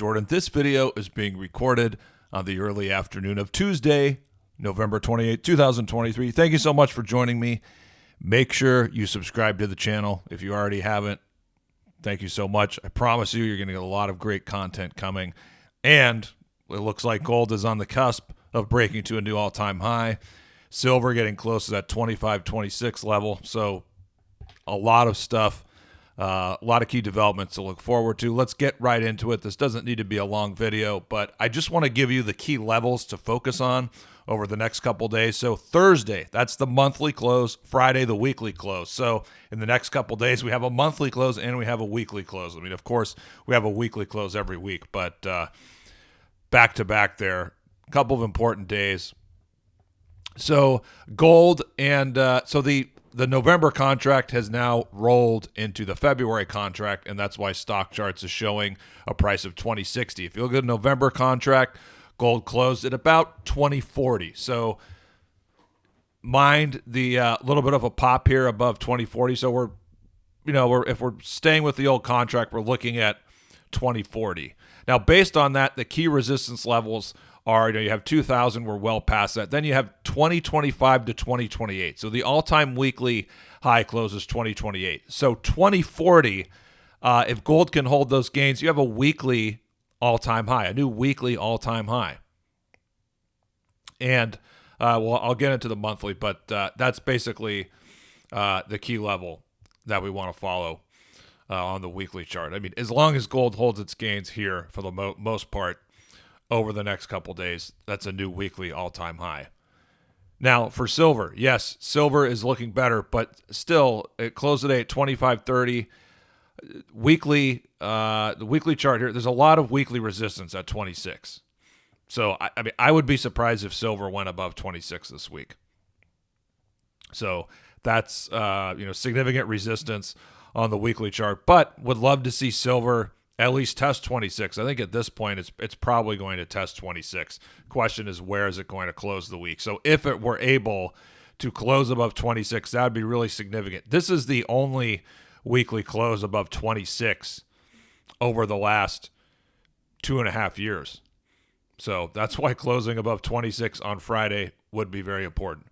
Jordan. This video is being recorded on the early afternoon of Tuesday, November 28, 2023. Thank you so much for joining me. Make sure you subscribe to the channel if you already haven't. Thank you so much. I promise you're going to get a lot of great content coming. And it looks like gold is on the cusp of breaking to a new all-time high. Silver getting close to that 25-26 level. So a lot of stuff. A lot of key developments to look forward to. Let's get right into it. This doesn't need to be a long video, but I just want to give you the key levels to focus on over the next couple days. So Thursday, that's the monthly close. Friday, the weekly close. So in the next couple days, we have a monthly close and we have a weekly close. I mean, of course, we have a weekly close every week, but back to back there, a couple of important days. So gold and so the November contract has now rolled into the February contract, and that's why Stock Charts is showing a price of 2060. If you look at the November contract, gold closed at about 2040. So mind the little bit of a pop here above 2040. So if we're staying with the old contract, we're looking at 2040. Now, based on that, the key resistance levels are, you have 2000, we're well past that. Then you have 2025 to 2028. So the all-time weekly high closes 2028. So 2040, if gold can hold those gains, you have a weekly all-time high, a new weekly all-time high. And, I'll get into the monthly, but that's basically the key level that we want to follow on the weekly chart. I mean, as long as gold holds its gains here for the most part, over the next couple days, that's a new weekly all-time high. Now, for silver, yes, silver is looking better, but still, it closed today at 25.30. Weekly, the weekly chart here, there's a lot of weekly resistance at 26. So, I would be surprised if silver went above 26 this week. So, that's, significant resistance on the weekly chart, but would love to see silver at least test 26. I think at this point, it's probably going to test 26. Question is, where is it going to close the week? So if it were able to close above 26, that would be really significant. This is the only weekly close above 26 over the last 2.5 years. So that's why closing above 26 on Friday would be very important.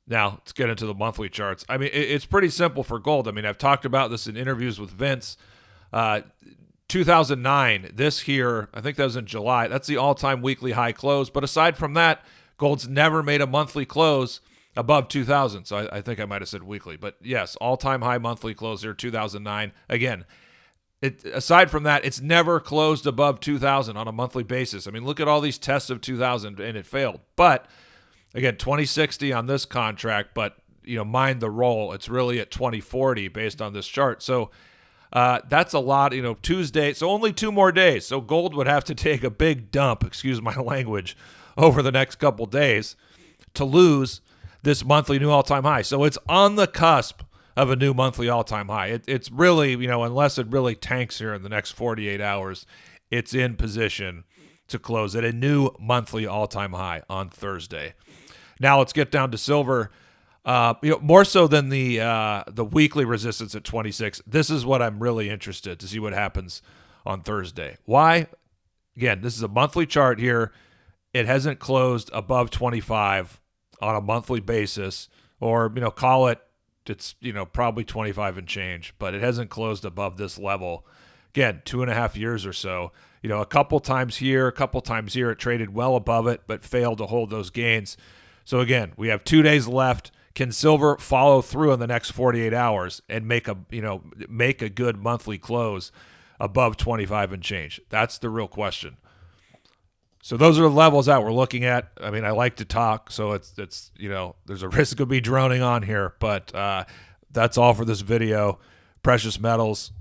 Now, let's get into the monthly charts. I mean, it's pretty simple for gold. I mean, I've talked about this in interviews with Vince. 2009, this here, I think that was in July. That's the all-time weekly high close. But aside from that, gold's never made a monthly close above 2000. So I think I might have said weekly. But yes, all-time high monthly close here, 2009. Again, aside from that, it's never closed above 2000 on a monthly basis. I mean, look at all these tests of 2000, and it failed. But again, 2060 on this contract, but mind the roll. It's really at 2040 based on this chart. So that's a lot, Tuesday. So only 2 more days. So gold would have to take a big dump, excuse my language, over the next couple days to lose this monthly new all-time high. So it's on the cusp of a new monthly all-time high. It's really, unless it really tanks here in the next 48 hours, it's in position to close at a new monthly all-time high on Thursday. Now let's get down to silver. More so than the weekly resistance at 26, this is what I'm really interested to see what happens on Thursday. Why? Again, this is a monthly chart here. It hasn't closed above 25 on a monthly basis, or call it, it's probably 25 and change, but it hasn't closed above this level. Again, 2.5 years or so. A couple times here, a couple times here, it traded well above it, but failed to hold those gains. So again, we have 2 days left. Can silver follow through in the next 48 hours and make a good monthly close above 25 and change? That's the real question. So those are the levels that we're looking at. I mean, I like to talk, so it's there's a risk of me droning on here, but that's all for this video. Precious metals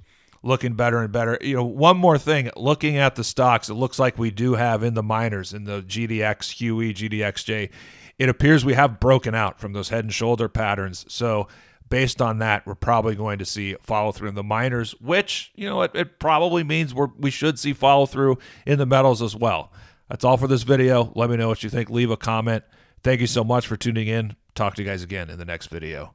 looking better and better. One more thing, looking at the stocks, it looks like we do have in the miners, in the GDX, QE, GDXJ, it appears we have broken out from those head and shoulder patterns. So based on that, we're probably going to see follow through in the miners, which, it probably means we should see follow through in the metals as well. That's all for this video. Let me know what you think. Leave a comment. Thank you so much for tuning in. Talk to you guys again in the next video.